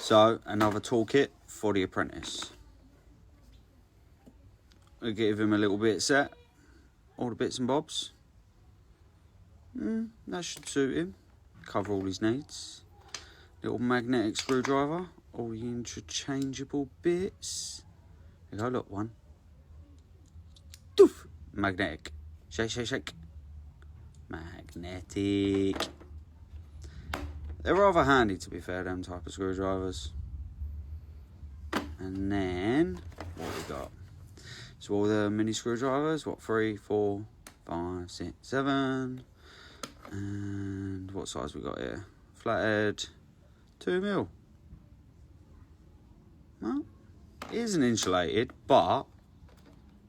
So, another toolkit for the apprentice. We give him a little bit set, all the bits and bobs. That should suit him, cover all his needs. Little magnetic screwdriver, all the interchangeable bits. There you go, look, one. Doof! Magnetic. Shake, shake, shake. Magnetic. They're rather handy, to be fair, them type of screwdrivers. And then, what we got? So all the mini screwdrivers, what, 3, 4, 5, 6, 7. And what size we got here? Flathead, 2mm. Well, it isn't insulated, but at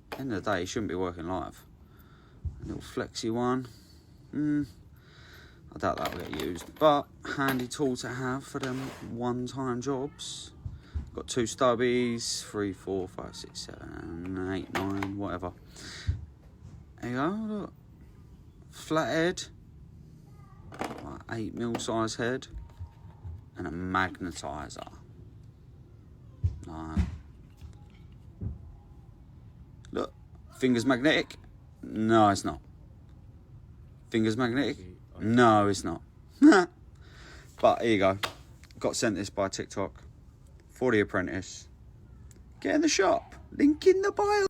the end of the day, it shouldn't be working live. A little flexy one. I doubt that'll get used, but handy tool to have for them one-time jobs. Got 2 stubbies, 3, 4, 5, 6, 7, 8, 9, whatever. There you go, look. Flathead, 8mm size head, and a magnetizer. No. Look, fingers magnetic? No, it's not. Fingers magnetic? No, it's not. But here you go. Got sent this by TikTok for the apprentice. Get in the shop. Link in the bio.